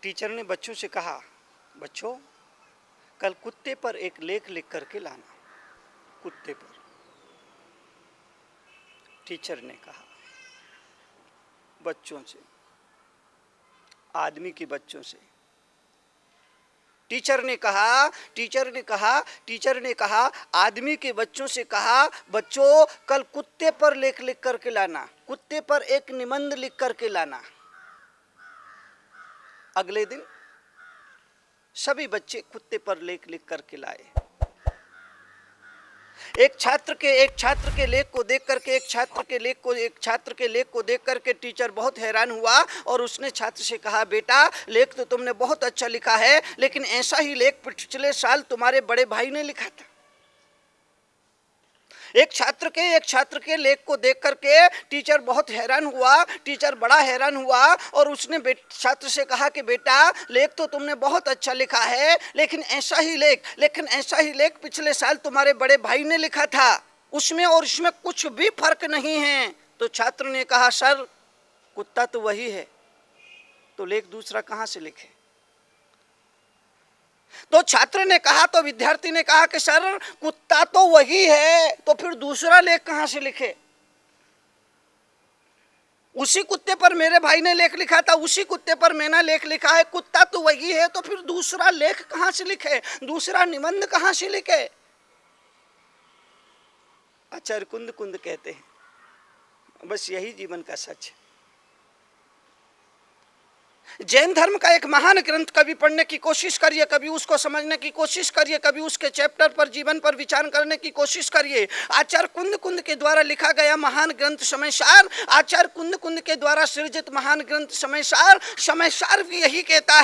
Teacher ने बच्चों से कहा, बच्चों कल कुत्ते पर एक लेख लिख करके लाना। कुत्ते पर। टीचर ने कहा बच्चों से, आदमी के बच्चों से। टीचर ने कहा आदमी के बच्चों से कहा, बच्चों कल कुत्ते पर लेख लिख करके लाना, कुत्ते पर एक निबंध लिख करके लाना। अगले दिन सभी बच्चे कुत्ते पर लेख लिख करके लाए। एक छात्र के लेख को देख करके एक छात्र के लेख को देख करके टीचर बहुत हैरान हुआ और उसने छात्र से कहा, बेटा लेख तो तुमने बहुत अच्छा लिखा है, लेकिन ऐसा ही लेख पिछले साल तुम्हारे बड़े भाई ने लिखा था। एक छात्र के लेख को देख करके टीचर बहुत हैरान हुआ, टीचर बड़ा हैरान हुआ और उसने छात्र से कहा कि बेटा लेख तो तुमने बहुत अच्छा लिखा है, लेकिन ऐसा ही लेख पिछले साल तुम्हारे बड़े भाई ने लिखा था, उसमें और इसमें कुछ भी फर्क नहीं है। तो छात्र ने कहा, सर कुत्ता तो वही है, तो लेख दूसरा कहां से लिखे? तो छात्र ने कहा, तो विद्यार्थी ने कहा कि सर कुत्ता तो वही है, तो फिर दूसरा लेख कहां से लिखे? उसी कुत्ते पर मेरे भाई ने लेख लिखा था, उसी कुत्ते पर मैंने लेख लिखा है, कुत्ता तो वही है, तो फिर दूसरा लेख कहां से लिखे, दूसरा निबंध कहां से लिखे? आचार्य कुंद कहते हैं, बस यही जीवन का सच है। जैन धर्म का एक महान ग्रंथ कभी पढ़ने की कोशिश करिए, कभी उसको समझने की कोशिश करिए, कभी उसके चैप्टर पर, जीवन पर विचार करने की कोशिश करिए। आचार्य कुंद के द्वारा लिखा गया महान ग्रंथ समयसार, आचार्य कुंद के द्वारा सृजित महान ग्रंथ समयसार भी यही कहता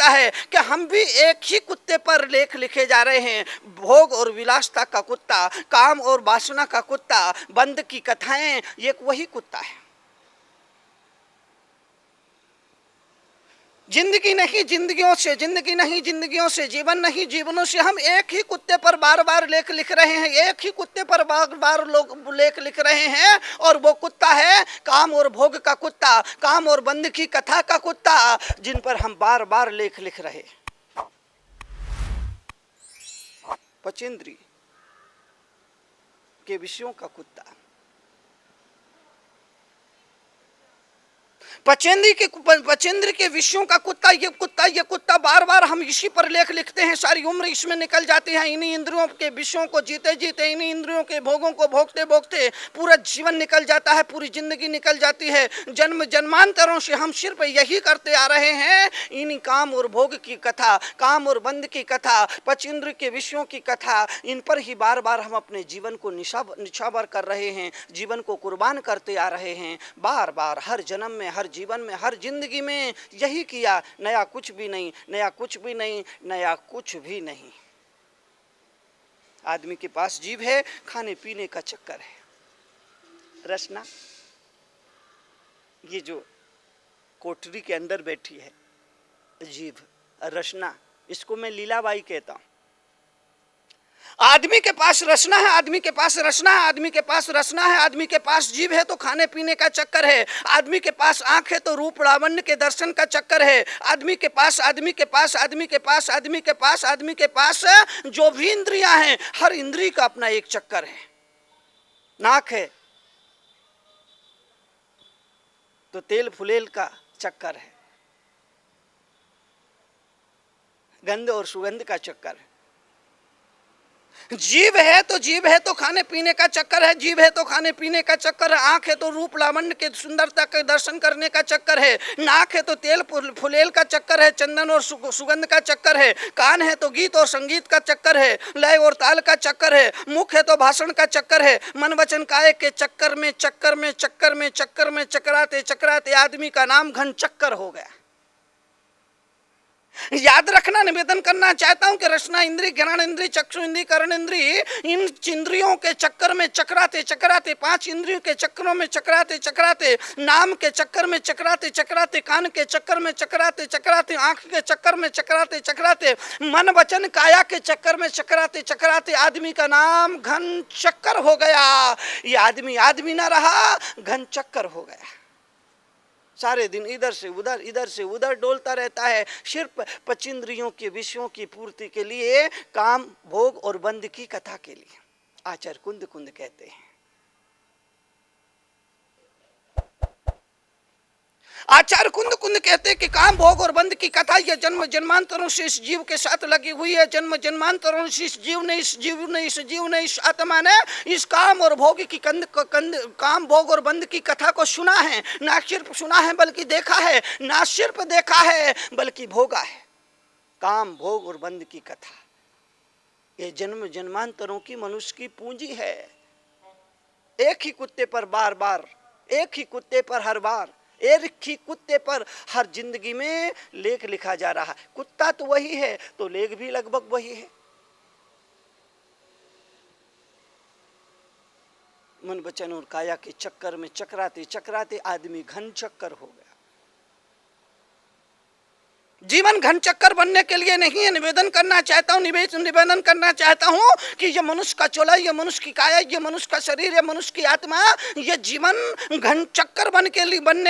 है कि हम भी एक ही कुत्ते पर लेख लिखे जा रहे हैं। भोग और विलासता का कुत्ता, काम और वासना का कुत्ता, बंद की कथाएं, ये वही कुत्ता है। जिंदगी नहीं जिंदगियों से, जीवन नहीं जीवनों से हम एक ही कुत्ते पर बार बार लेख लिख रहे हैं, एक ही कुत्ते पर बार बार लोग लेख लिख रहे हैं, और वो कुत्ता है काम और भोग का कुत्ता, काम और बंद की कथा का कुत्ता, जिन पर हम बार बार लेख लिख रहे। पचेंद्री के विषयों का कुत्ता, पचेंद्र के विषयों का कुत्ता, ये कुत्ता बार बार हम इसी पर लेख लिखते हैं, सारी उम्र इसमें निकल जाती है, इन्हीं इंद्रियों के विषयों को जीते जीते, इन्हीं इंद्रियों के भोगों को भोगते भोगते पूरा जीवन निकल जाता है, पूरी जिंदगी निकल जाती है। जन्मांतरों से हम सिर्फ यही करते आ रहे हैं, इन्हीं काम और भोग की कथा, काम और बंद की कथा, पचेंद्र के विषयों की कथा, इन पर ही बार बार हम अपने जीवन को निछावर कर रहे हैं, जीवन को कुर्बान करते आ रहे हैं, बार बार हर जन्म में, हर जीवन में, हर जिंदगी में यही किया, नया कुछ भी नहीं, नया कुछ भी नहीं, नया कुछ भी नहीं। आदमी के पास जीभ है, खाने पीने का चक्कर है। रचना, ये जो कोठरी के अंदर बैठी है जीभ, रचना, इसको मैं लीलाबाई कहता हूं। आदमी के पास रचना है, आदमी के पास रचना है, आदमी के पास रचना है, आदमी के पास जीभ है तो खाने पीने का चक्कर है, आदमी के पास आंख है तो रूप लावण्य के दर्शन का चक्कर है, आदमी के पास जो भी इंद्रियां हैं, हर इंद्रिय का अपना एक चक्कर है। नाक है तो तेल फुलेल का चक्कर है, गंध और सुगंध का चक्कर है। जीभ है तो खाने पीने का चक्कर है, जीभ है तो खाने पीने का चक्कर है, आंख है तो रूप लावण्य के सुंदरता के दर्शन करने का चक्कर है, नाक है तो तेल फुलेल का चक्कर है, चंदन और सुगंध का चक्कर है, कान है तो गीत और संगीत का चक्कर है, लय और ताल का चक्कर है, मुख है तो भाषण का चक्कर है, मन वचन काया के चक्कर में चकराते आदमी का नाम घन चक्कर हो गया। याद रखना, निवेदन करना चाहता हूं कि रचना इंद्री, घ्राण इंद्री, चक्षु इंद्री, कर्ण इंद्री, इन इंद्रियों के चक्कर में चकराते, पांच इंद्रियों के चक्करों में चकराते, नाम के चक्कर में चकराते, कान के चक्कर में चकराते, आंख के चक्कर में चकराते, मन वचन काया के चक्कर में चकराते आदमी का नाम घन चक्कर हो गया। ये आदमी ना रहा, घन चक्कर हो गया। सारे दिन इधर से उधर डोलता रहता है, सिर्फ पचेंद्रियों के विषयों की पूर्ति के लिए, काम भोग और बंध की कथा के लिए। आचार्य कुंद कुंद कहते हैं, आचार्य कुंद कुंद कहते हैं कि काम भोग और बंध की कथा यह जन्म जन्मांतरों से इस जीव के साथ लगी हुई है। जन्म जन्मांतरों से इस जीव ने इस आत्मा ने इस काम और भोग की काम भोग और बंध की कथा को सुना है। ना सिर्फ सुना है बल्कि देखा है, ना सिर्फ देखा है बल्कि भोगा है। काम भोग और बंध की कथा ये जन्म जन्मांतरों की मनुष्य की पूंजी है। एक ही कुत्ते पर बार बार, एक ही कुत्ते पर हर बार, एक ही कुत्ते पर हर जिंदगी में लेख लिखा जा रहा है। कुत्ता तो वही है तो लेख भी लगभग वही है। मन वचन और काया के चक्कर में चकराते चकराते आदमी घन चक्कर हो गया। जीवन घन चक्कर बनने के लिए नहीं है। निवेदन करना चाहता हूँ, निवेदन करना चाहता हूँ कि ये मनुष्य का चोला, ये मनुष्य की काया, ये मनुष्य का शरीर, ये मनुष्य की आत्मा, ये जीवन घन चक्कर बनने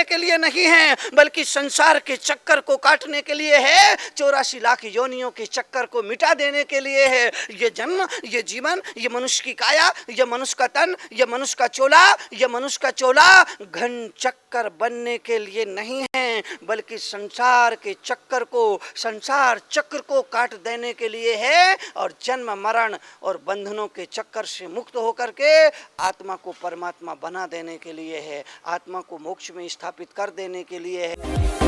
के लिए नहीं है, बल्कि संसार के चक्कर को काटने के लिए है। 84 लाख योनियों के चक्कर को मिटा देने के लिए है। ये जन्म, ये जीवन, ये मनुष्य की काया, ये मनुष्य का तन, ये मनुष्य का चोला, ये मनुष्य का चोला घन चक्कर बनने के लिए नहीं है, बल्कि संसार के चक्कर को, संसार चक्र को काट देने के लिए है। और जन्म मरण और बंधनों के चक्कर से मुक्त होकर के आत्मा को परमात्मा बना देने के लिए है, आत्मा को मोक्ष में स्थापित कर देने के लिए है।